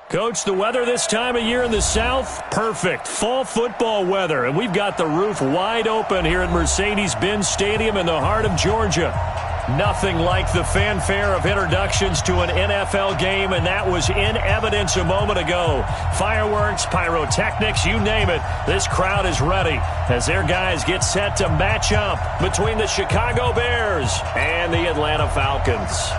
Coach, the weather this time of year in the South, perfect. Fall football weather, and we've got the roof wide open here at Mercedes-Benz Stadium in the heart of Georgia. Nothing like the fanfare of introductions to an NFL game, and that was in evidence a moment ago. Fireworks, pyrotechnics, you name it. This crowd is ready as their guys get set to match up between the Chicago Bears and the Atlanta Falcons.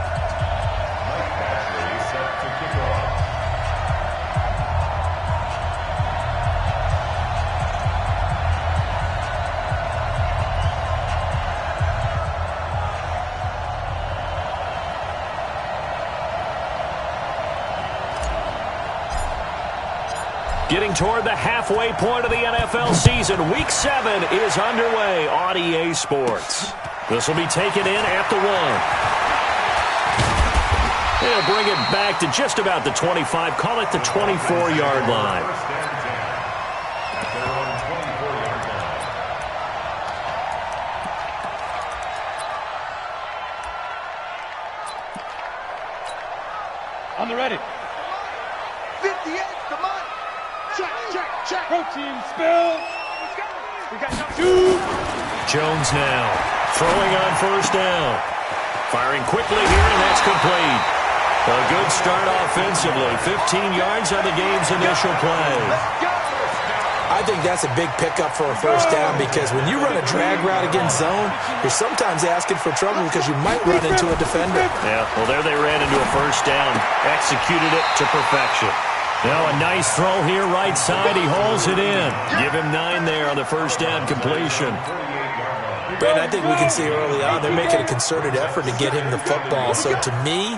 Getting toward the halfway point of the NFL season, Week 7 is underway on EA Sports. This will be taken in at the 1. They'll bring it back to just about the 25, call it the 24-yard line. On the ready. 58, come on. Check. Protein spill. We got two. Jones now throwing on first down. Firing quickly here, and that's complete. A good start offensively. 15 yards on the game's initial play. I think that's a big pickup for a first down because when you run a drag route against zone, you're sometimes asking for trouble because you might run into a defender. Yeah, well, there they ran into a first down. Executed it to perfection. Now a nice throw here, right side. He hauls it in. Give him 9 there on the first down completion. Brandon, I think we can see early on they're making a concerted effort to get him the football. So to me,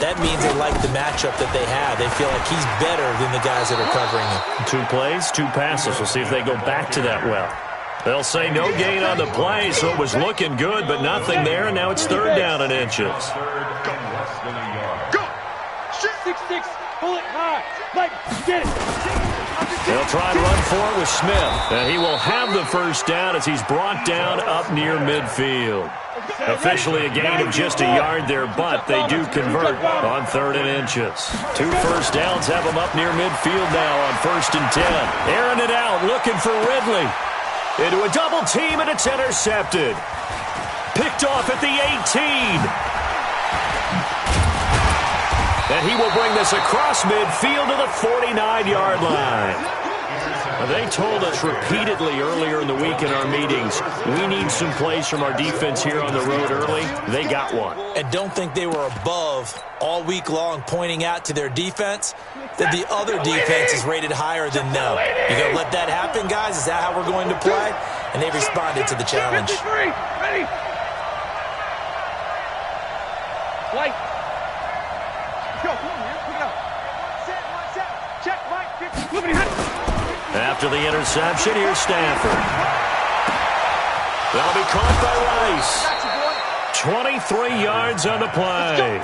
that means they like the matchup that they have. They feel like he's better than the guys that are covering him. 2 plays, 2 passes. We'll see if they go back to that well. They'll say no gain on the play, so it was looking good, but nothing there, and now it's 3rd down and inches. Go! 6-6, pull it high. Like, get it. They'll try and run for it with Smith, and he will have the first down as he's brought down up near midfield. Officially a gain of just a yard there, but they do convert on 3rd and inches. 2 first downs have them up near midfield now on 1st and 10. Airing it out, looking for Ridley. Into a double team, and it's intercepted. Picked off at the 18. And he will bring this across midfield to the 49-yard line. They told us repeatedly earlier in the week in our meetings, we need some plays from our defense here on the road early. They got one. And don't think they were above all week long pointing out to their defense that the other defense is rated higher than them. You going to let that happen, guys? Is that how we're going to play? And they responded to the challenge. Ready. Light. Go, come on, man. Pick it up. Set. Check, Mike. Moving ahead. After the interception, here's Stafford. That'll be caught by Rice. 23 yards on the play.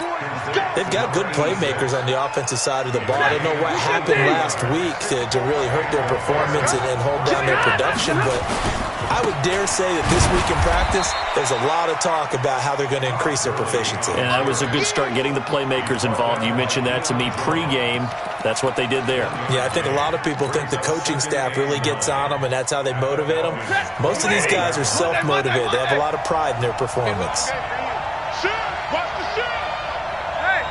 They've got good playmakers on the offensive side of the ball. I don't know what happened last week to really hurt their performance and hold down their production, but I would dare say that this week in practice, there's a lot of talk about how they're going to increase their proficiency. And that was a good start getting the playmakers involved. You mentioned that to me pregame. That's what they did there. Yeah, I think a lot of people think the coaching staff really gets on them, and that's how they motivate them. Most of these guys are self-motivated. They have a lot of pride in their performance. Watch the shoot! Hey!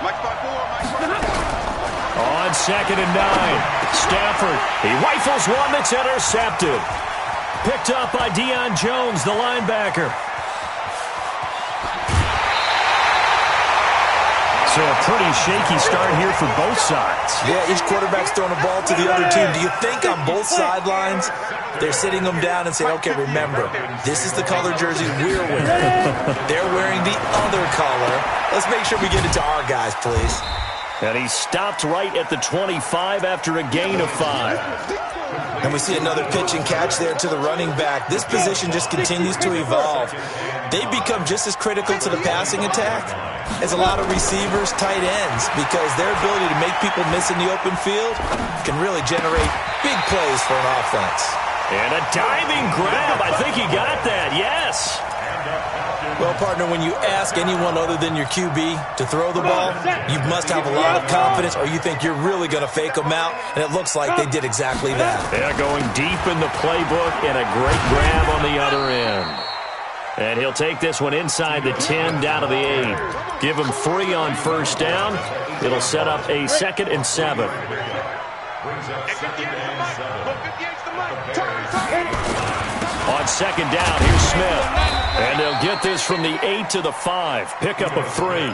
Mike 5-4, On 2nd and 9, Stafford. He rifles one that's intercepted. Picked up by Deion Jones, the linebacker. So a pretty shaky start here for both sides. Yeah, each quarterback's throwing a ball to the other team. Do you think on both sidelines they're sitting them down and saying, okay, remember, this is the color jersey we're wearing. They're wearing the other color. Let's make sure we get it to our guys, please. And he stopped right at the 25 after a gain of 5. And we see another pitch and catch there to the running back. This position just continues to evolve. They've become just as critical to the passing attack as a lot of receivers, tight ends, because their ability to make people miss in the open field can really generate big plays for an offense. And a diving grab. I think he got that, yes. Well, partner, when you ask anyone other than your QB to throw the ball, you must have a lot of confidence or you think you're really going to fake them out, and it looks like they did exactly that. They're going deep in the playbook and a great grab on the other end. And he'll take this one inside the 10 down to the 8. Give him 3 on first down. It'll set up a 2nd and 7. On second down, here's Smith. And they'll get this from the 8 to the 5. Pickup of 3.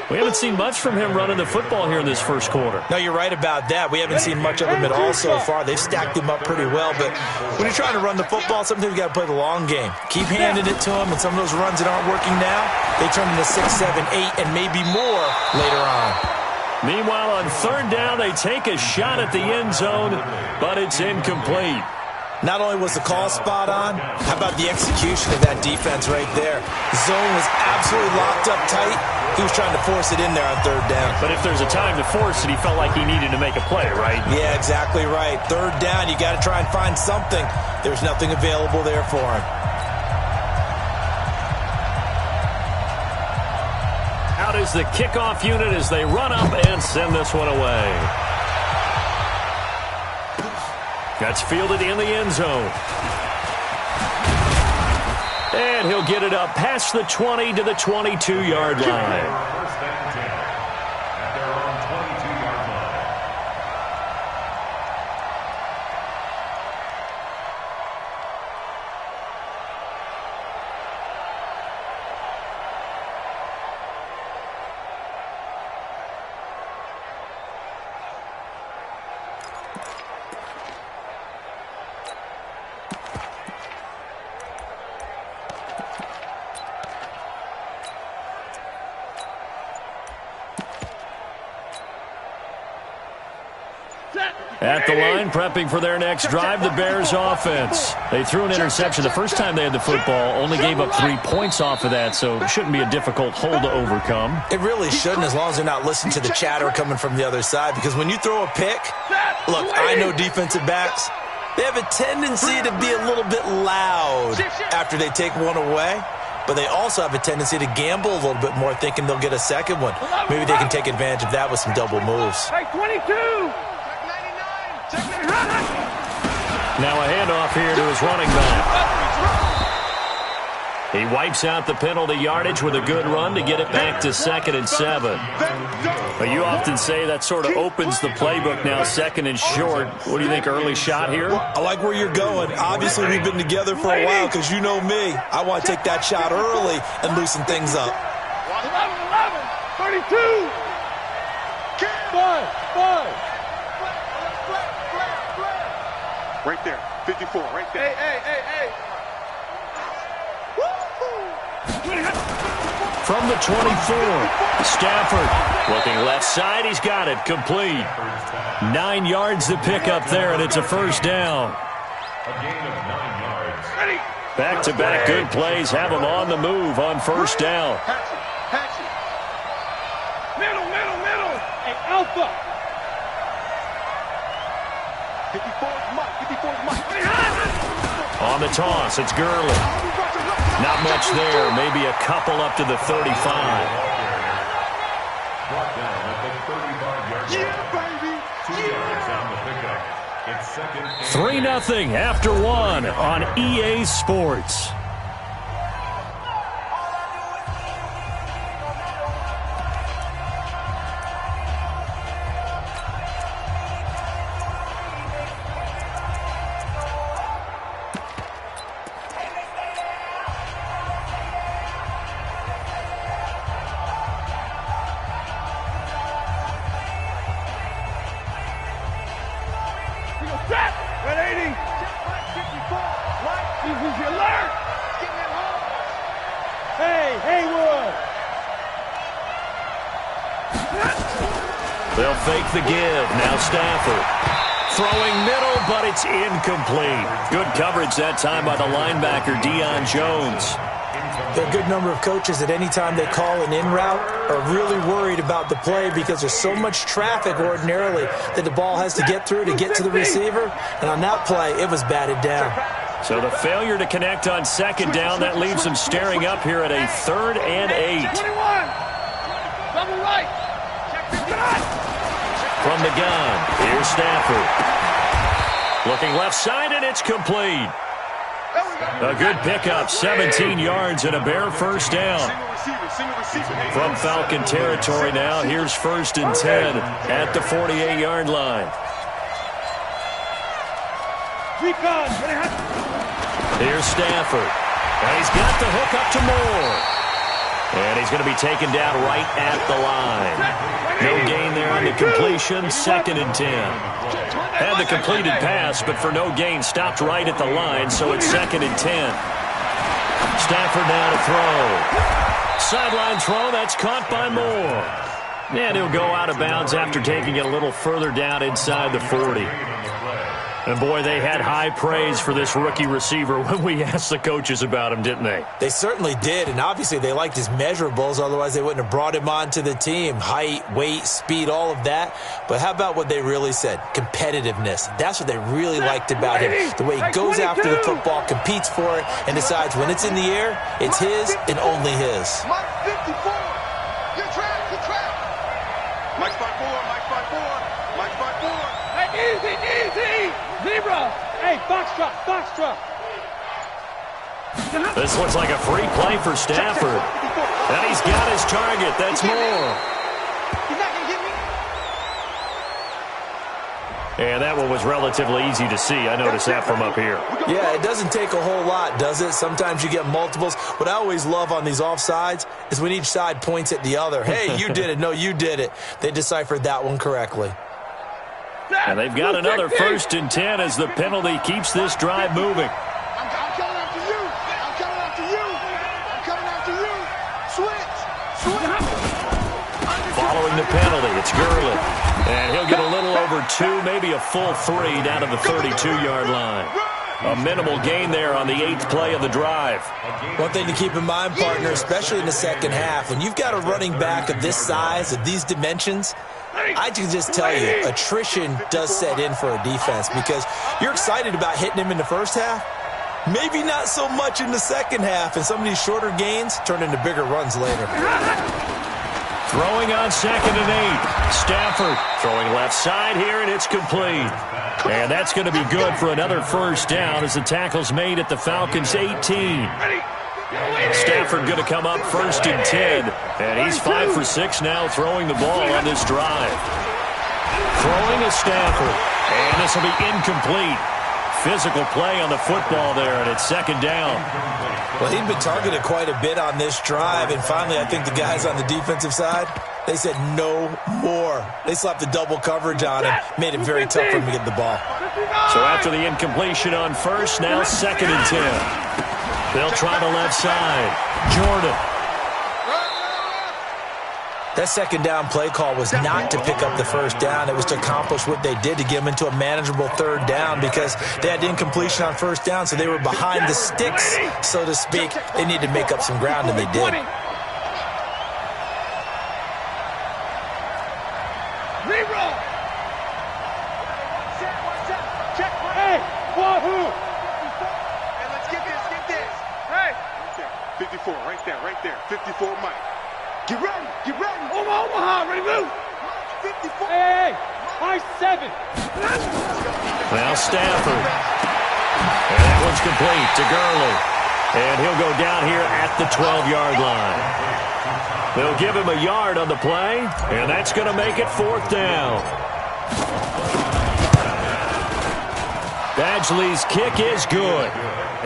We haven't seen much from him running the football here in this first quarter. No, you're right about that. We haven't seen much of him at all so far. They've stacked him up pretty well. But when you're trying to run the football, sometimes you got to play the long game. Keep handing it to him, and some of those runs that aren't working now, they turn into 6, 7, 8, and maybe more later on. Meanwhile, on third down, they take a shot at the end zone, but it's incomplete. Not only was the call spot on, how about the execution of that defense right there? The zone was absolutely locked up tight. He was trying to force it in there on third down. But if there's a time to force it, he felt like he needed to make a play, right? Yeah, exactly right. Third down, you got to try and find something. There's nothing available there for him. Out is the kickoff unit as they run up and send this one away. That's fielded in the end zone. And he'll get it up past the 20 to the 22-yard line. At the line, prepping for their next drive, the Bears offense. They threw an interception the first time they had the football, only gave up 3 points off of that, so it shouldn't be a difficult hole to overcome. It really shouldn't, as long as they're not listening to the chatter coming from the other side, because when you throw a pick, look, I know defensive backs, they have a tendency to be a little bit loud after they take one away, but they also have a tendency to gamble a little bit more, thinking they'll get a second one. Maybe they can take advantage of that with some double moves. Hey, 22! Now a handoff here to his running back. He wipes out the penalty yardage with a good run to get it back to 2nd and 7. But you often say that sort of opens the playbook now, 2nd and short. What do you think, early shot here? I like where you're going. Obviously, we've been together for a while because you know me. I want to take that shot early and loosen things up. 32! 5! Right there, 54, right there. Hey. From the 24, Stafford looking left side. He's got it complete. 9 yards to pick up there, and it's a first down. Back-to-back good plays have him on the move on first down. Middle. Hey, Alpha. 54's Mike. On the toss, it's Gurley. Not much there. Maybe a couple up to the 35. Yeah, baby. 3-0 after 1 on EA Sports. They'll fake the give. Now Stafford. Throwing middle, but it's incomplete. Good coverage that time by the linebacker, Deion Jones. There are a good number of coaches that any time they call an in route are really worried about the play because there's so much traffic ordinarily that the ball has to get through to get to the receiver. And on that play, it was batted down. So the failure to connect on second down, that leaves them staring up here at a 3rd and 8. 21. Double right. From the gun, here's Stafford. Looking left side, and it's complete. A good pickup, 17 yards and a bare first down. From Falcon territory now, here's 1st and 10 at the 48-yard line. Here's Stafford. And he's got the hook up to Moore. And he's going to be taken down right at the line. No gain there on the completion, 2nd and 10. Had the completed pass, but for no gain, stopped right at the line, so it's 2nd and 10. Stafford now to throw. Sideline throw, that's caught by Moore. And he'll go out of bounds after taking it a little further down inside the 40. And, boy, they had high praise for this rookie receiver when we asked the coaches about him, didn't they? They certainly did, and obviously they liked his measurables. Otherwise, they wouldn't have brought him onto the team. Height, weight, speed, all of that. But how about what they really said? Competitiveness. That's what they really liked about him. The way he goes after the football, competes for it, and decides when it's in the air, it's his and only his. Mike 54. Good track. Mike spot 4. Hey, easy. Zebra. Hey, box drop. This looks like a free play for Stafford. And he's got his target. That's Moore. He's not going to get me. And that one was relatively easy to see. I noticed that from up here. Yeah, it doesn't take a whole lot, does it? Sometimes you get multiples. What I always love on these offsides is when each side points at the other. Hey, you did it. No, you did it. They deciphered that one correctly. And they've got another 1st and 10 as the penalty keeps this drive moving. I'm coming after you. Switch. Following the penalty, it's Gurley. And he'll get a little over 2, maybe a full 3 down to the 32-yard line. A minimal gain there on the 8th play of the drive. One thing to keep in mind, partner, especially in the second half, when you've got a running back of this size, of these dimensions, I can just tell you, attrition does set in for a defense because you're excited about hitting him in the first half. Maybe not so much in the second half, and some of these shorter gains turn into bigger runs later. Throwing on 2nd and 8. Stafford throwing left side here, and it's complete. And that's going to be good for another first down as the tackle's made at the Falcons' 18. Stafford going to come up 1st and 10, and he's 5 for 6 now throwing the ball on this drive. Throwing is Stafford, and this will be incomplete. Physical play on the football there, and it's 2nd down. Well, he'd been targeted quite a bit on this drive, and finally I think the guys on the defensive side, they said no more. They slapped the double coverage on him, made it very tough for him to get the ball. So after the incompletion on 1st, now 2nd and 10. They'll try the left side. Jordan. That 2nd down play call was not to pick up the first down. It was to accomplish what they did to get them into a manageable 3rd down because they had incompletion on 1st down, so they were behind the sticks, so to speak. They needed to make up some ground, and they did. Hey, Wahoo! 54, right there. 54, Mike. Get ready. Omaha, ready, move. 54. Hey, high 7. Now Stafford. And that one's complete to Gurley. And he'll go down here at the 12-yard line. They'll give him a yard on the play, and that's going to make it 4th down. Badgley's kick is good,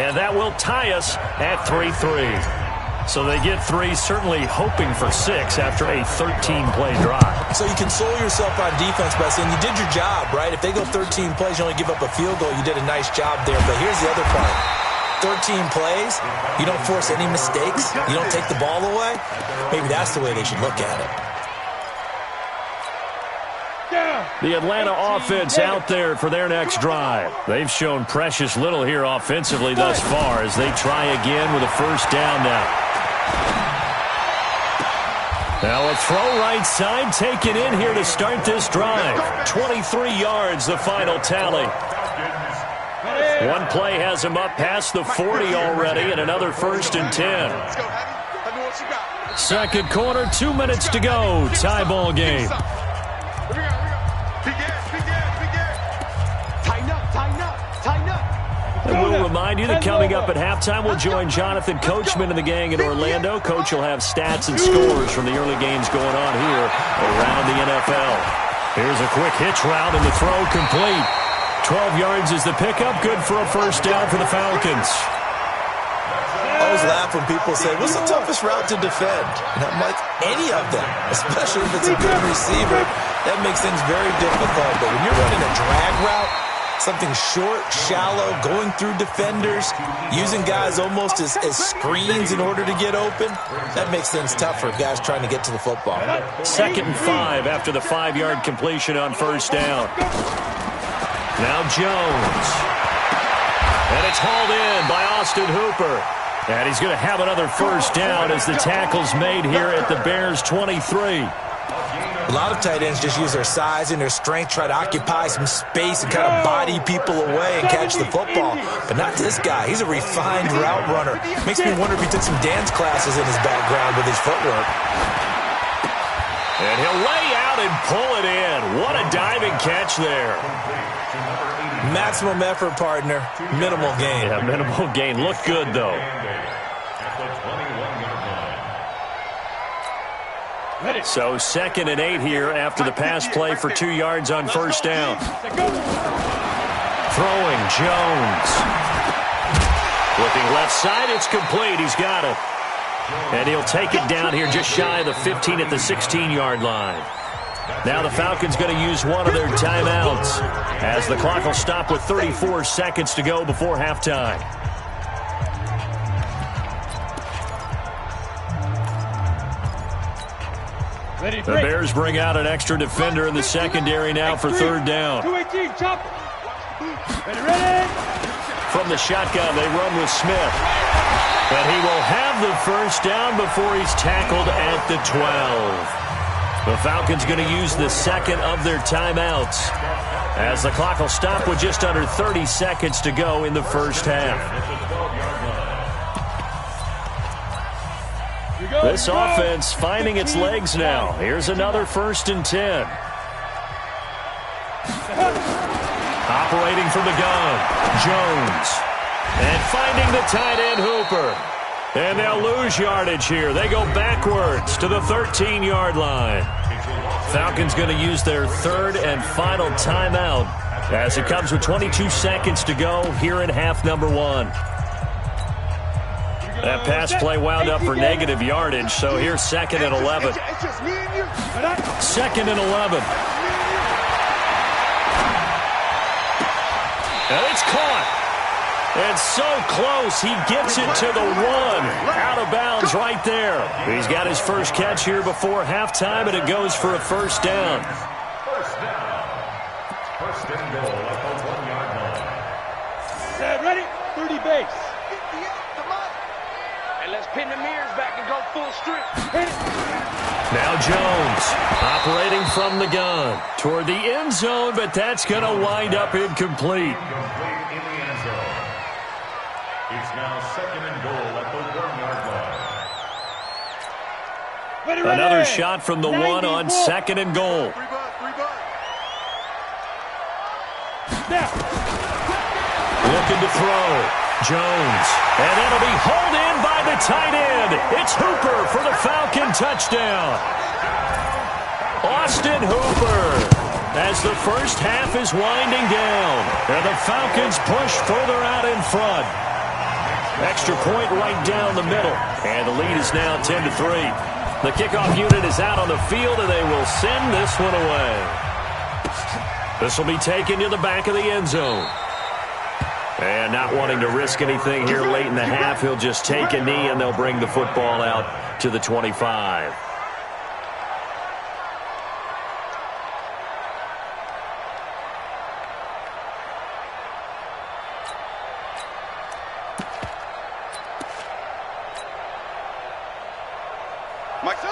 and that will tie us at 3-3. So they get 3, certainly hoping for 6 after a 13-play drive. So you console yourself on defense by saying you did your job, right? If they go 13 plays, you only give up a field goal, you did a nice job there. But here's the other part. 13 plays, you don't force any mistakes, you don't take the ball away. Maybe that's the way they should look at it. The Atlanta offense out there for their next drive. They've shown precious little here offensively thus far as they try again with a first down now. Now a throw right side taken in here to start this drive. 23 yards, the final tally. Ready. One play has him up past the 40 already, and another 1st and 10. Let's go, Heavy. Let me know what you got. Second quarter, 2 minutes to go. Tie ball game. Here we go. Begin. Tighten up. And we'll remind you that coming up at halftime, we'll join Jonathan Coachman and the gang in Orlando. Coach will have stats and scores from the early games going on here around the NFL. Here's a quick hitch route, and the throw complete. 12 yards is the pickup. Good for a first down for the Falcons. I always laugh when people say, what's the toughest route to defend? And I'm like, any of them, especially if it's a good receiver. That makes things very difficult. But when you're running a drag route, something short, shallow, going through defenders, using guys almost as screens in order to get open, that makes things tough for guys trying to get to the football. 2nd and 5 after the 5-yard completion on first down. Now Jones. And it's hauled in by Austin Hooper. And he's going to have another first down as the tackle's made here at the Bears' 23. A lot of tight ends just use their size and their strength, try to occupy some space and kind of body people away and catch the football. But not this guy. He's a refined route runner. Makes me wonder if he took some dance classes in his background with his footwork. And he'll lay out and pull it in. What a diving catch there. Maximum effort, partner. Minimal gain. Yeah, minimal gain. Looked good, though. So 2nd and 8 here after the pass play for 2 yards on first down. Throwing Jones. Looking left side, it's complete. He's got it. And he'll take it down here just shy of the 15 at the 16-yard line. Now the Falcons going to use one of their timeouts as the clock will stop with 34 seconds to go before halftime. The Bears bring out an extra defender in the secondary now for 3rd down. From the shotgun, they run with Smith. And he will have the first down before he's tackled at the 12. The Falcons going to use the 2nd of their timeouts as the clock will stop with just under 30 seconds to go in the first half. This offense finding its legs now. Here's another 1st and 10. Operating from the gun, Jones. And finding the tight end, Hooper. And they'll lose yardage here. They go backwards to the 13-yard line. Falcons going to use their 3rd and final timeout as it comes with 22 seconds to go here in half number 1. That pass play wound up for negative yardage, so here's 2nd and 11. 2nd and 11. And it's caught. And so close, he gets it to the 1. Out of bounds right there. He's got his first catch here before halftime, and it goes for a first down. First and goal at the 1-yard line. Set, ready, 30 base. And let's pin the mirrors back and go full strip. Now Jones operating from the gun toward the end zone, but that's going to wind up incomplete. Incomplete in the end zone. It's now 2nd and goal at the 1-yard line. Another shot from the 1 on 2nd and goal. Looking to throw. Jones. And that'll be hauled in by the tight end. It's Hooper for the Falcon touchdown. Austin Hooper as the first half is winding down. And the Falcons push further out in front. Extra point right down the middle. And the lead is now 10-3. The kickoff unit is out on the field, and they will send this one away. This will be taken to the back of the end zone. And not wanting to risk anything here late in the half, he'll just take a knee, and they'll bring the football out to the 25.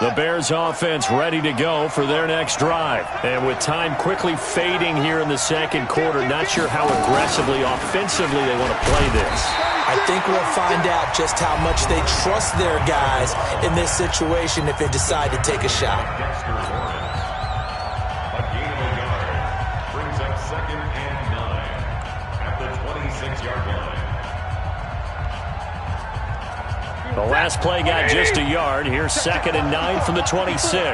The Bears offense ready to go for their next drive. And with time quickly fading here in the second quarter, not sure how aggressively, offensively they want to play this. I think we'll find out just how much they trust their guys in this situation if they decide to take a shot. A gain of a yard brings up 2nd and 9 at the 26-yard line. The last play got just a yard. Here's 2nd and 9 from the 26. 21.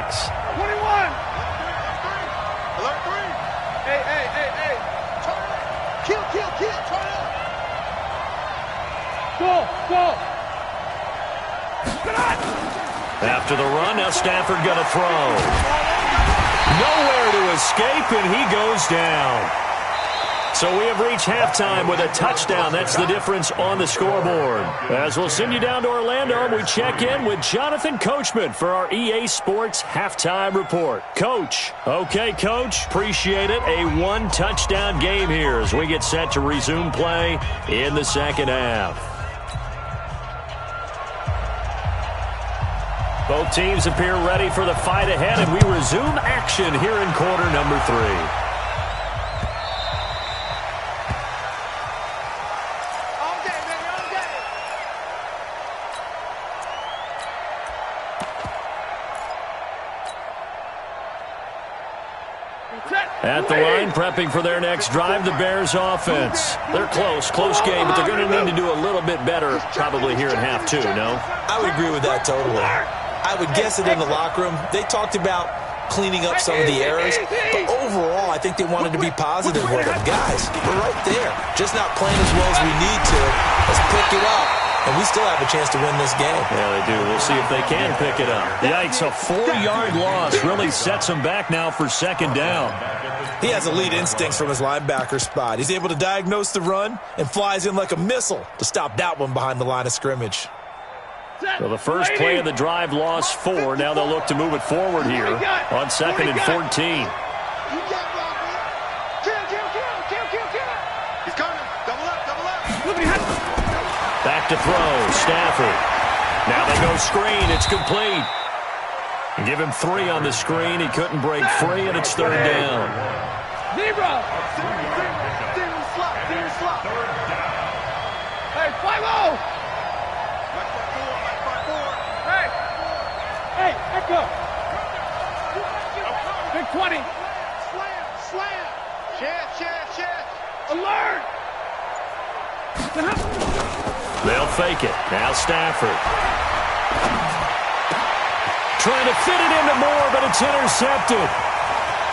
Alert 3. Hey. Kill. Turn up. Go. Good on. After the run, now Stafford going to throw. Nowhere to escape, and he goes down. So we have reached halftime with a touchdown. That's the difference on the scoreboard. As we'll send you down to Orlando, we check in with Jonathan Coachman for our EA Sports Halftime Report. Coach. Okay, Coach. Appreciate it. A one-touchdown game here as we get set to resume play in the second half. Both teams appear ready for the fight ahead, and we resume action here in quarter number 3. At the line, prepping for their next drive, the Bears offense. They're close game, but they're going to need to do a little bit better probably here in half 2, no? I would agree with that totally. I would guess it in the locker room. They talked about cleaning up some of the errors, but overall, I think they wanted to be positive with them. Guys, we're right there. Just not playing as well as we need to. Let's pick it up, and we still have a chance to win this game. Yeah, they do. We'll see if they can pick it up. Yikes, a 4-yard loss really sets them back now for second down. He has elite instincts from his linebacker spot. He's able to diagnose the run and flies in like a missile to stop that one behind the line of scrimmage. So the first play of the drive lost 4. Now they'll look to move it forward here on 2nd and 14. Kill. He's coming. Double up. Back to throw, Stafford. Now they go screen. It's complete. Give him 3 on the screen. He couldn't break free, and it's 3rd down. Zebra. Slot. Hey, 5-0. Hey, Echo. Big 20. Slam. Chance. Alert. They'll fake it. Now Stafford. Trying to fit it into Moore, but it's intercepted.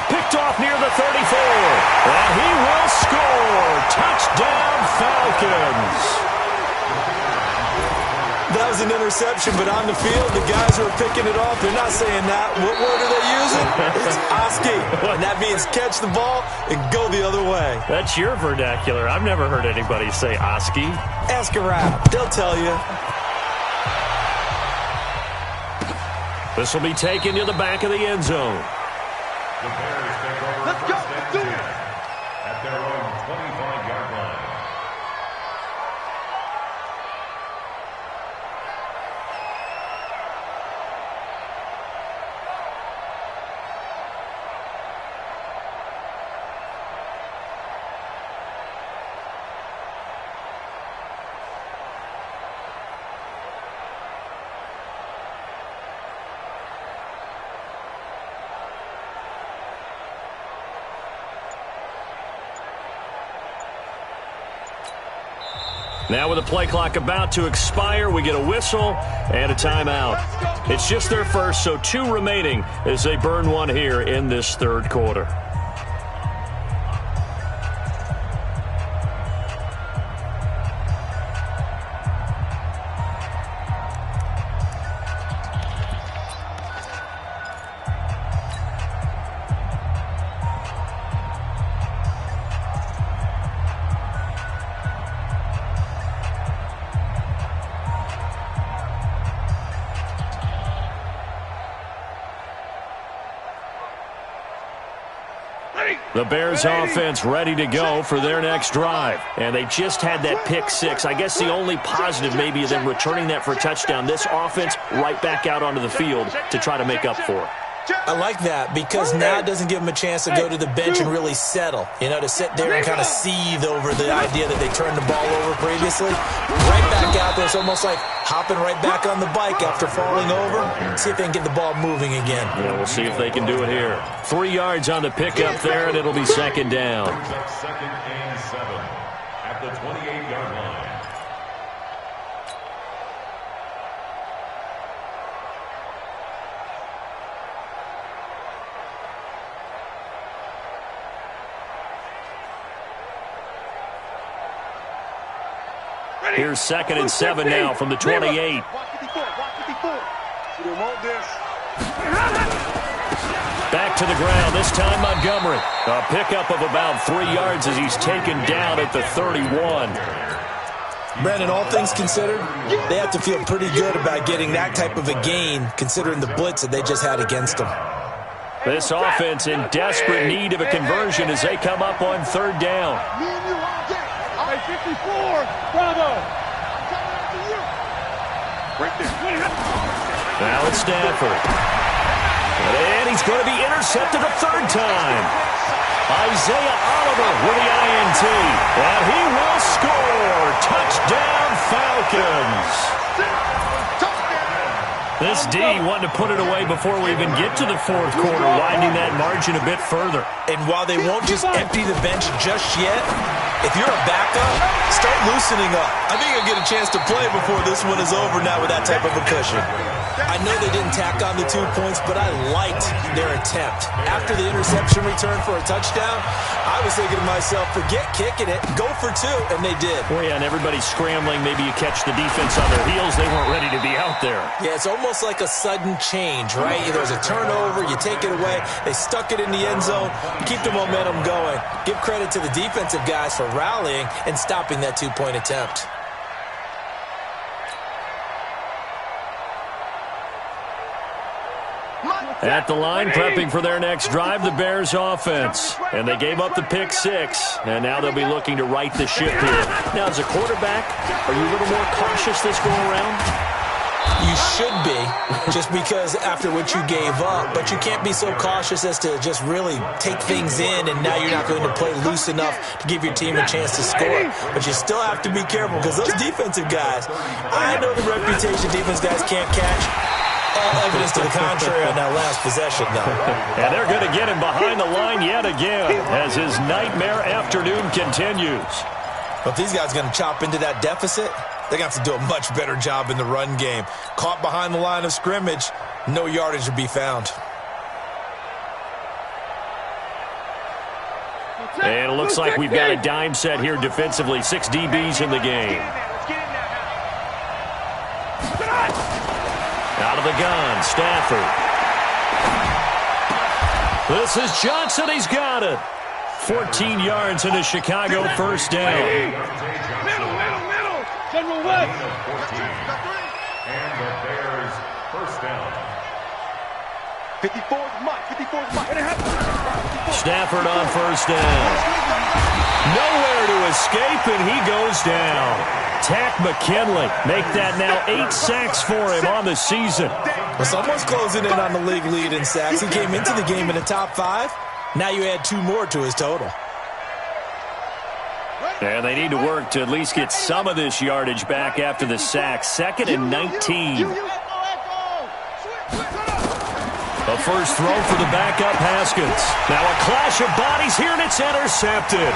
Picked off near the 34. And he will score. Touchdown, Falcons. That was an interception, but on the field, the guys who are picking it off, they're not saying that. What word are they using? It's Oski. And that means catch the ball and go the other way. That's your vernacular. I've never heard anybody say Oski. Ask around. They'll tell you. This will be taken to the back of the end zone. The Bears take over. Let's go. Let's do it. At their own 25-yard line. Now with the play clock about to expire, we get a whistle and a timeout. It's just their first, so 2 remaining as they burn one here in this 3rd quarter. The Bears offense ready to go for their next drive. And they just had that pick six. I guess the only positive maybe of them returning that for a touchdown. This offense right back out onto the field to try to make up for it. I like that because now it doesn't give them a chance to go to the bench and really settle. You know, to sit there and kind of seethe over the idea that they turned the ball over previously. Right back out there. It's almost like hopping right back on the bike after falling over. See if they can get the ball moving again. Yeah, we'll see if they can do it here. 3 yards on the pickup there, and it'll be second down. Second and 7 at the 28-yard line. Here's second and 7 now from the 28. Back to the ground, this time Montgomery. A pickup of about 3 yards as he's taken down at the 31. Brandon, all things considered, they have to feel pretty good about getting that type of a gain considering the blitz that they just had against them. This offense in desperate need of a conversion as they come up on third down. 54, Bravo. Right there. Now it's Stafford. And he's going to be intercepted a third time. Isaiah Oliver with the INT. And he will score. Touchdown, Falcons. This D wanted to put it away before we even get to the fourth quarter, widening that margin a bit further. And while they won't just empty the bench just yet, if you're a backup, start loosening up. I think you'll get a chance to play before this one is over now with that type of a cushion. I know they didn't tack on the 2 points, but I liked their attempt. After the interception return for a touchdown, I was thinking to myself, forget kicking it, go for 2, and they did. Well, yeah, and everybody's scrambling. Maybe you catch the defense on their heels. They weren't ready to be out there. Yeah, it's almost like a sudden change, right? There's a turnover, you take it away, they stuck it in the end zone, keep the momentum going. Give credit to the defensive guys for rallying and stopping that 2-point attempt. At the line, prepping for their next drive, the Bears offense. And they gave up the pick six, and now they'll be looking to right the ship here. Now, as a quarterback, are you a little more cautious this go around? You should be, just because after what you gave up, but you can't be so cautious as to just really take things in, and now you're not going to play loose enough to give your team a chance to score. But you still have to be careful, because those defensive guys, I know the reputation defense guys can't catch. All evidence to the contrary on that last possession, though. And they're going to get him behind the line yet again as his nightmare afternoon continues. But if these guys are going to chop into that deficit, they're going to have to do a much better job in the run game. Caught behind the line of scrimmage, no yardage to be found. And it looks like we've got a dime set here defensively. 6 DBs in the game. Out of the gun, Stafford. This is Johnson. He's got it. 14 yards into Chicago, first down. Middle. General West. And the Bears first down. 54's Mike. Stafford on first down. Nowhere to escape, and he goes down. Tack McKinley make that now 8 sacks for him on the season. Well, someone's closing in on the league lead in sacks. He came into the game in the top 5. Now you add 2 more to his total. And they need to work to at least get some of this yardage back after the sack. 2nd and 19. A first throw for the backup Haskins. Now a clash of bodies here, and it's intercepted.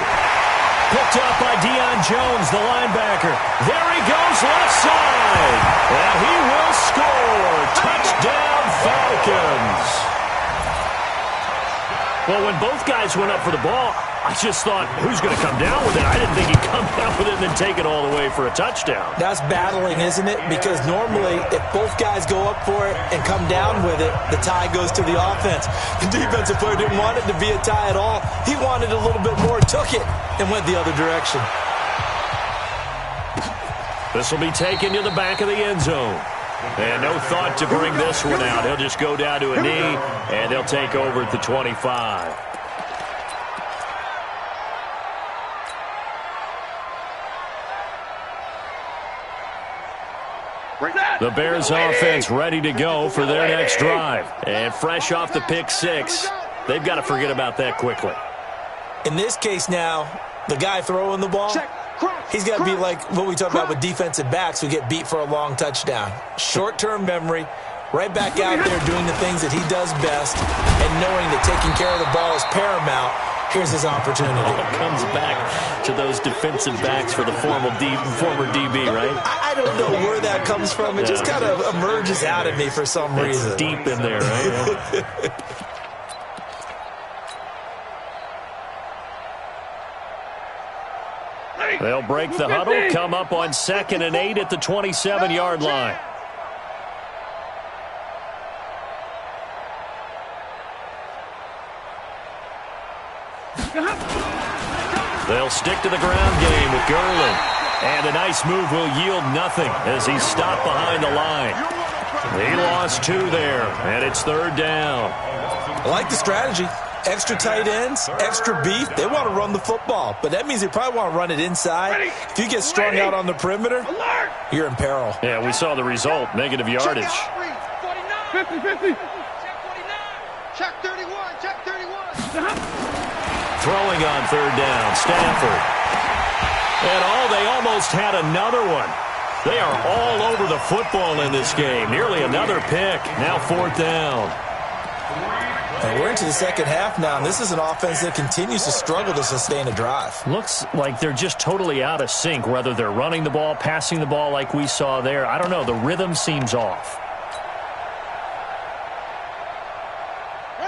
Picked up by Deion Jones, the linebacker. There he goes, left side. And he will score. Touchdown, Falcons. Well, when both guys went up for the ball, I just thought, who's going to come down with it? I didn't think he'd come down with it and then take it all the way for a touchdown. That's battling, isn't it? Because normally, if both guys go up for it and come down with it, the tie goes to the offense. The defensive player didn't want it to be a tie at all. He wanted a little bit more, took it, and went the other direction. This will be taken to the back of the end zone. And no thought to bring this one out. He'll just go down to a knee, and they'll take over at the 25. The Bears offense ready to go for their next drive. And fresh off the pick six, they've got to forget about that quickly. In this case now, the guy throwing the ball, he's got to be like what we talk about with defensive backs who get beat for a long touchdown. Short-term memory, right back out there doing the things that he does best, and knowing that taking care of the ball is paramount. Here's his opportunity. It comes back to those defensive backs for the former DB, right? I don't know where that comes from. It just kind of emerges out of me for some reason. It's deep in there, right? They'll break the huddle, come up on 2nd and 8 at the 27-yard line. They'll stick to the ground game with Garland. And a nice move will yield nothing as he's stopped behind the line. He lost 2 there, and it's 3rd down. I like the strategy. Extra tight ends, extra beef. They want to run the football, but that means they probably want to run it inside. If you get strung out on the perimeter, you're in peril. Yeah, we saw the result, negative yardage. 50-50. Check 31, check 31. Throwing on 3rd down, Stanford. And they almost had another one. They are all over the football in this game. Nearly another pick. Now 4th down. And we're into the second half now, and this is an offense that continues to struggle to sustain a drive. Looks like they're just totally out of sync, whether they're running the ball, passing the ball like we saw there. I don't know. The rhythm seems off.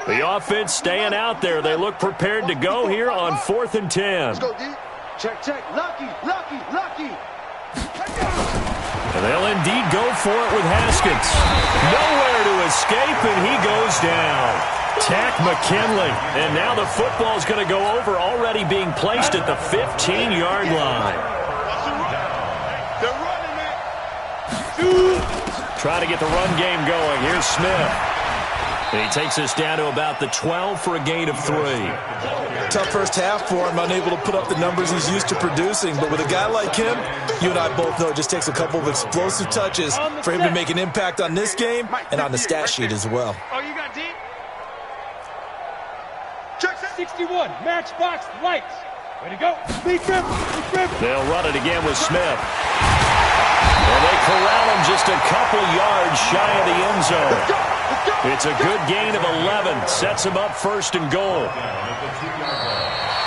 The offense staying out there. They look prepared to go here on 4th and 10. Let's go, D. Check, check. Lucky. And they'll indeed go for it with Haskins. Nowhere to escape, and he goes down. Tack McKinley. And now the football's going to go over, already being placed at the 15-yard line. They're running it. Try to get the run game going. Here's Smith. And he takes us down to about the 12 for a gain of 3. Tough first half for him, unable to put up the numbers he's used to producing. But with a guy like him, you and I both know it just takes a couple of explosive touches for him to make an impact on this game and on the stat sheet as well. Oh, you got D? Check 61, matchbox lights. Way to go. Big grip. They'll run it again with Smith. And they corral him just a couple yards shy of the end zone. It's a good gain of 11. Sets him up 1st and goal.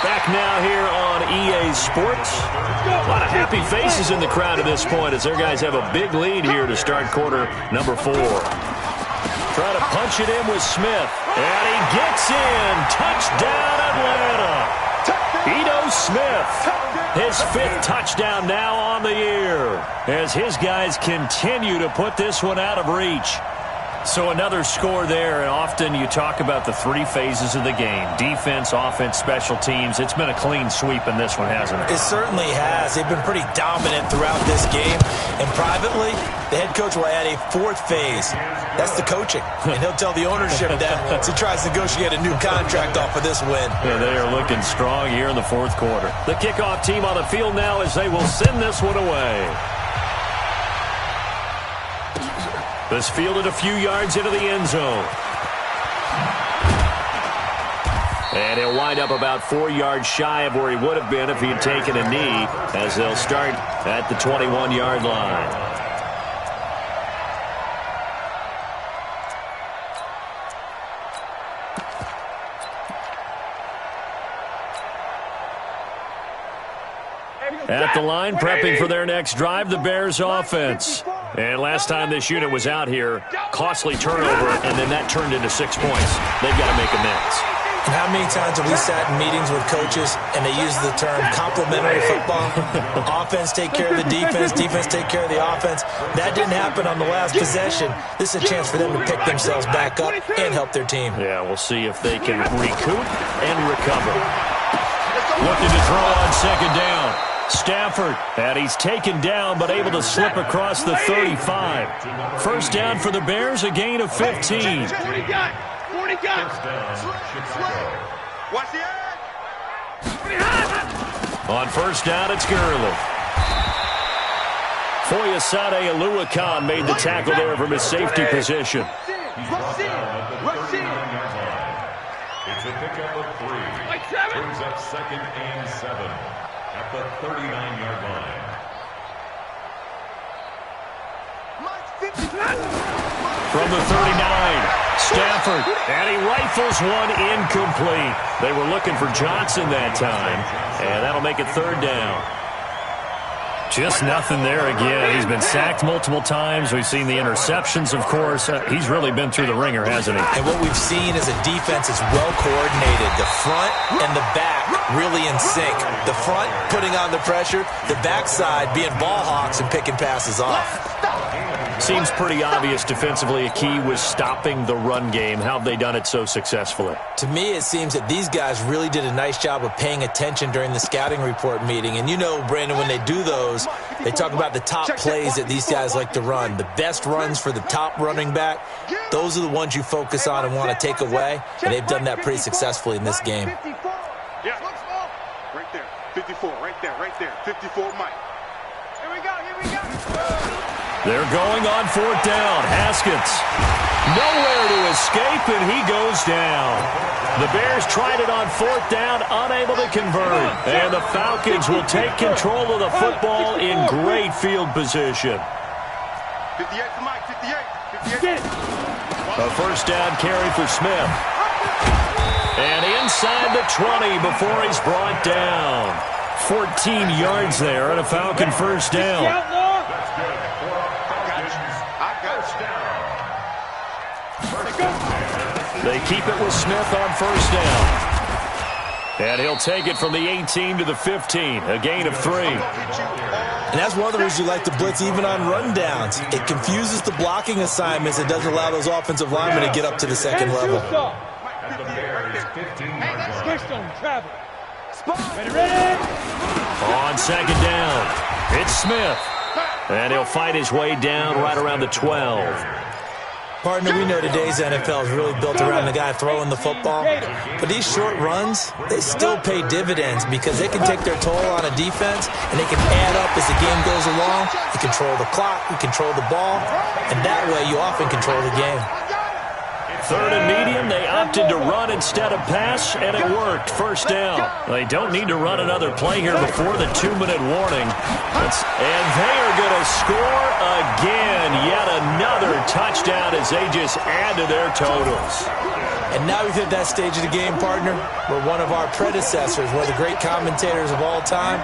Back now here on EA Sports. A lot of happy faces in the crowd at this point as their guys have a big lead here to start quarter number 4. Trying to punch it in with Smith. And he gets in. Touchdown, Atlanta. Ito Smith. His 5th touchdown now on the year as his guys continue to put this one out of reach. So another score there, and often you talk about the 3 phases of the game. Defense, offense, special teams. It's been a clean sweep in this one, hasn't it? It certainly has. They've been pretty dominant throughout this game. And privately, the head coach will add a 4th phase. That's the coaching. And he'll tell the ownership that as he tries to negotiate a new contract off of this win. Yeah, they are looking strong here in the 4th quarter. The kickoff team on the field now as they will send this one away. This fielded a few yards into the end zone. And he'll wind up about 4 yards shy of where he would have been if he had taken a knee, as they'll start at the 21-yard line. At the line, prepping for their next drive, the Bears offense. And last time this unit was out here, costly turnover, and then that turned into 6 points. They've got to make amends. And how many times have we sat in meetings with coaches and they use the term complementary football? Offense take care of the defense, defense take care of the offense. That didn't happen on the last possession. This is a chance for them to pick themselves back up and help their team. Yeah, we'll see if they can recoup and recover. Looking to throw on 2nd down. Stafford, and he's taken down but able to slip across the 35. 1st down for the Bears, a gain of 15. 40 got. Watch the Pretty hot. On 1st down, it's Gurley. Foyesade Aluakan made the tackle there from his safety position. Rush in. It's a pickup of 3. Brings up 2nd and 7 at the 39-yard line. From the 39, Stafford, and he rifles one incomplete. They were looking for Johnson that time, and that'll make it 3rd down. Just nothing there again. He's been sacked multiple times. We've seen the interceptions, of course. He's really been through the ringer, hasn't he? And what we've seen is a defense is well coordinated. The front and the back really in sync. The front putting on the pressure, the backside being ball hawks and picking passes off. Seems pretty obvious defensively a key was stopping the run game. How have they done it so successfully? To me, it seems that these guys really did a nice job of paying attention during the scouting report meeting. And you know, Brandon, when they do those, they talk about the top plays that these guys like to run. The best runs for the top running back, those are the ones you focus on and want to take away. And they've done that pretty successfully in this game. Yeah. Right there. 54. Right there. 54, Mike. Here we go. They're going on 4th down. Haskins. Nowhere to escape, and he goes down. The Bears tried it on 4th down, unable to convert. And the Falcons will take control of the football in great field position. 58 to Mike. 58. A 1st down carry for Smith. And inside the 20 before he's brought down. 14 yards there and a Falcon 1st down. They keep it with Smith on 1st down. And he'll take it from the 18 to the 15, a gain of 3. And that's one of the reasons you like to blitz even on rundowns. It confuses the blocking assignments. It doesn't allow those offensive linemen to get up to the 2nd level. On 2nd down, it's Smith. And he'll fight his way down right around the 12. Partner, we know today's NFL is really built around the guy throwing the football. But these short runs, they still pay dividends because they can take their toll on a defense and they can add up as the game goes along. You control the clock, you control the ball, and that way you often control the game. 3rd and medium, they opted to run instead of pass, and it worked. 1st down. They don't need to run another play here before the 2-minute warning. And they are going to score again. Yet another touchdown as they just add to their totals. And now we've hit that stage of the game, partner, where one of our predecessors, one of the great commentators of all time,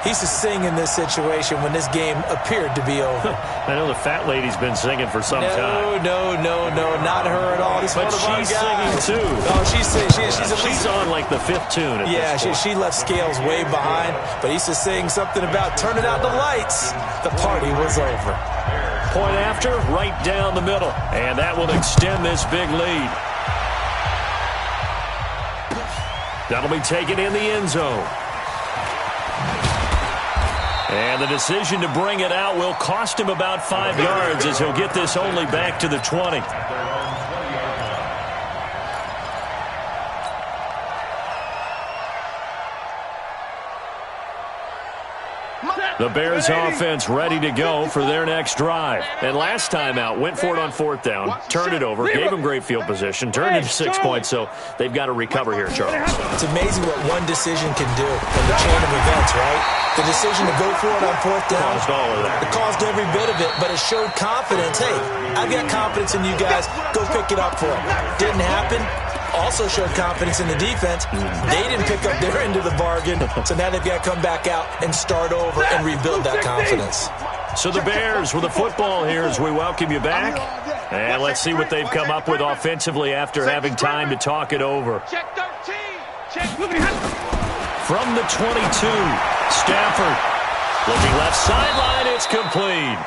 he used to sing in this situation when this game appeared to be over. I know the fat lady's been singing for some time. No, not her at all. But she's singing too. Oh, she's on like the 5th tune. Yeah, she left Scales way behind. But he used to sing something about turning out the lights. The party was over. Point after, right down the middle. And that will extend this big lead. That'll be taken in the end zone. And the decision to bring it out will cost him about 5 yards as he'll get this only back to the 20. The Bears offense ready to go for their next drive. And last time out, went for it on 4th down, turned it over, gave them great field position, turned it to 6 points, so they've got to recover here, Charles. It's amazing what one decision can do in the chain of events, right? The decision to go for it on 4th down, caused all of that. It caused every bit of it, but it showed confidence. Hey, I've got confidence in you guys. Go pick it up for it. Didn't happen. Also showed confidence in the defense. They didn't pick up their end of the bargain, so now they've got to come back out and start over and rebuild that confidence. So the Bears with the football here as we welcome you back. And let's see what they've come up with offensively after having time to talk it over. Check 13. Check. From the 22, Stafford looking left sideline. It's complete.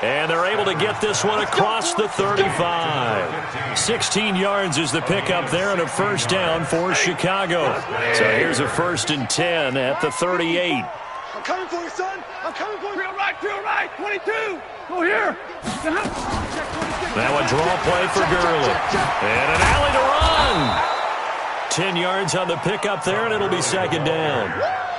And they're able to get this one across the 35. 16 yards is the pickup there and a 1st down for Chicago. So here's a 1st and 10 at the 38. I'm coming for you, son. I'm coming for you. Real right. 22. Go here. Now a draw play for Gurley. And an alley to run. 10 yards on the pickup there, and it'll be 2nd down.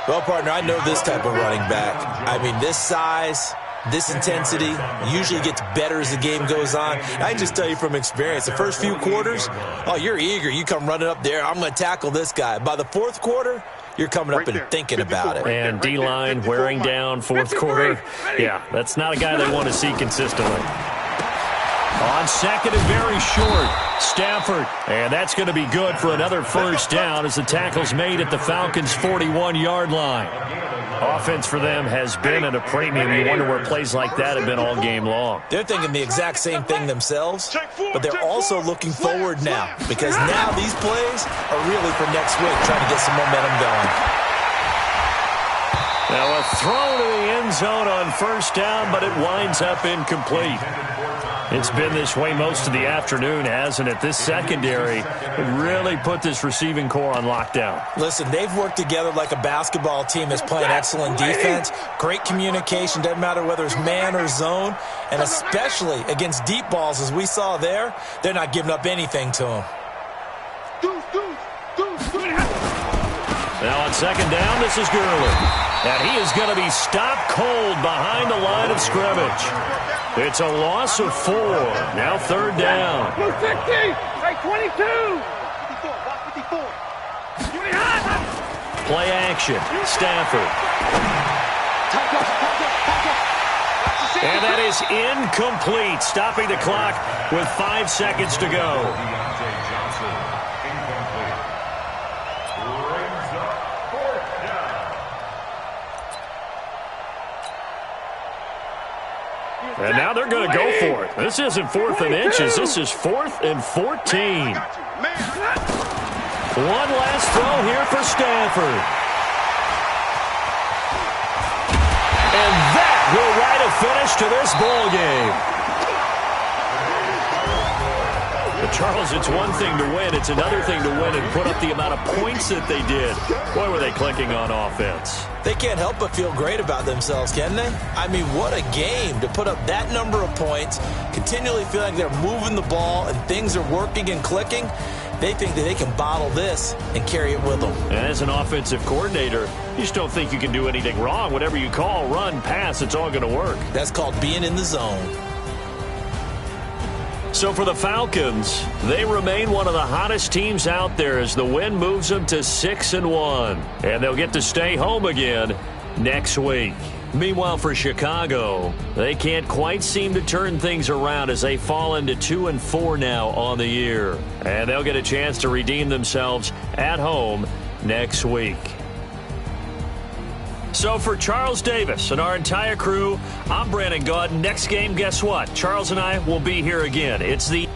Well, partner, I know this type of running back. I mean, this size, This intensity usually gets better as the game goes on. I can just tell you from experience, the first few quarters, oh, you're eager. You come running up there, I'm going to tackle this guy. By the fourth quarter, you're coming up and thinking about it. And D-line wearing down fourth quarter. Yeah, that's not a guy they want to see consistently. On second and very short, Stafford. And that's going to be good for another first down as the tackle's made at the Falcons' 41-yard line. Offense for them has been at a premium. You wonder where plays like that have been all game long. They're thinking the exact same thing themselves, but they're also looking forward now because now these plays are really for next week, trying to get some momentum going. Now a throw to the end zone on first down, but it winds up incomplete. It's been this way most of the afternoon, hasn't it? This secondary really put this receiving core on lockdown. Listen, they've worked together like a basketball team that's playing excellent defense. Great communication, doesn't matter whether it's man or zone. And especially against deep balls, as we saw there, they're not giving up anything to them. Now on second down, this is Gurley. And he is going to be stopped cold behind the line of scrimmage. It's a loss of 4. Now third down. 50, right 22. 54. Play action. Stafford. And that is incomplete. Stopping the clock with 5 seconds to go. And now they're going to go for it. This isn't 4th and inches. This is 4th and 14. One last throw here for Stafford. And that will write a finish to this ball game. But Charles, it's one thing to win. It's another thing to win and put up the amount of points that they did. Boy, were they clicking on offense. They can't help but feel great about themselves, can they? I mean, what a game to put up that number of points, continually feel like they're moving the ball and things are working and clicking. They think that they can bottle this and carry it with them. And as an offensive coordinator, you just don't think you can do anything wrong. Whatever you call, run, pass, it's all going to work. That's called being in the zone. So for the Falcons, they remain one of the hottest teams out there as the win moves them to 6-1. And they'll get to stay home again next week. Meanwhile, for Chicago, they can't quite seem to turn things around as they fall into 2-4 now on the year. And they'll get a chance to redeem themselves at home next week. So for Charles Davis and our entire crew, I'm Brandon Gaud. Next game, guess what? Charles and I will be here again. It's the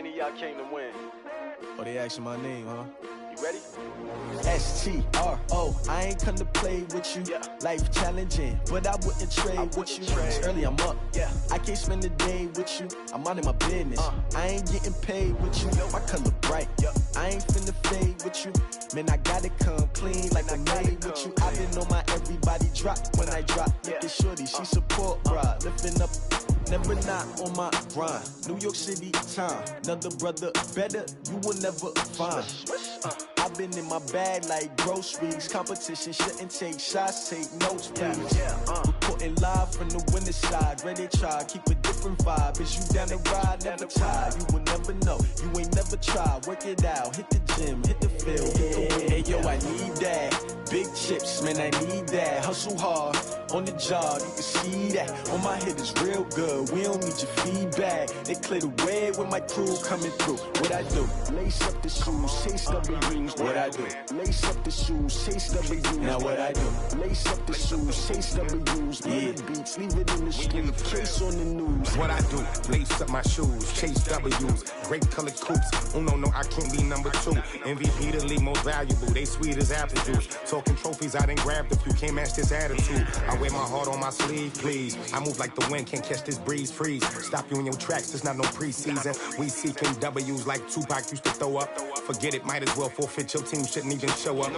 many of y'all came to win? Oh, they asking my name, huh? You ready? STRO, I ain't come to play with you. Yeah. Life challenging, but I wouldn't trade with you. It's early, I'm up. Yeah. I can't spend the day with you. I'm minding my business. I ain't getting paid with you. My color bright. Yeah. I ain't finna fade with you. Man, I gotta come clean like I'm made with you. I been on my everybody drop when I drop. Look at shorty, she support, bruh. Lifting up. Never not on my grind. New York City time. Another brother better, you will never find. I've been in my bag like groceries. Competition shouldn't take shots, take notes, please. Reporting live from the winter side. Ready to try, keep a different vibe. Is you down the ride, never tired. You will never know, you ain't never tried. Work it out, hit the gym, hit the field. Hey yo, I need that. Big chips, man, I need that. Hustle hard, on the job, you can see that. On my head is real good, we don't need your feedback. They clear the way with my crew coming through. What I do? Lace up the shoes, chase W's. What I do? Lace up the shoes, chase W's. Now what I do? Lace up the shoes, chase W's. Yeah, beats, leave it in the street, case on the news. What I do? Lace up my shoes, chase W's. Great colored coops. Oh no, I can't be number 2. MVP the league most valuable. They sweet as apple juice. Talking trophies, I didn't grab the few. Can't match this attitude. I wear my heart on my sleeve, please. I move like the wind, can't catch this breeze, freeze. Stop you in your tracks, there's not no preseason. We seeking W's like Tupac used to throw up. Forget it, might as well forfeit. Your team shouldn't even show up.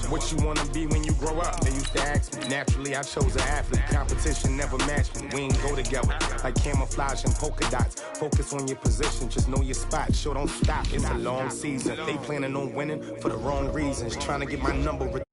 What you wanna be when you grow up? They used to ask me. Naturally, I chose an athlete. Competition never matched me. We ain't go together. Like camouflage and polka dots. Focus on your position, just know your spot. Show don't stop, it's a long season. They planning on winning for the wrong reasons. Trying to get my number.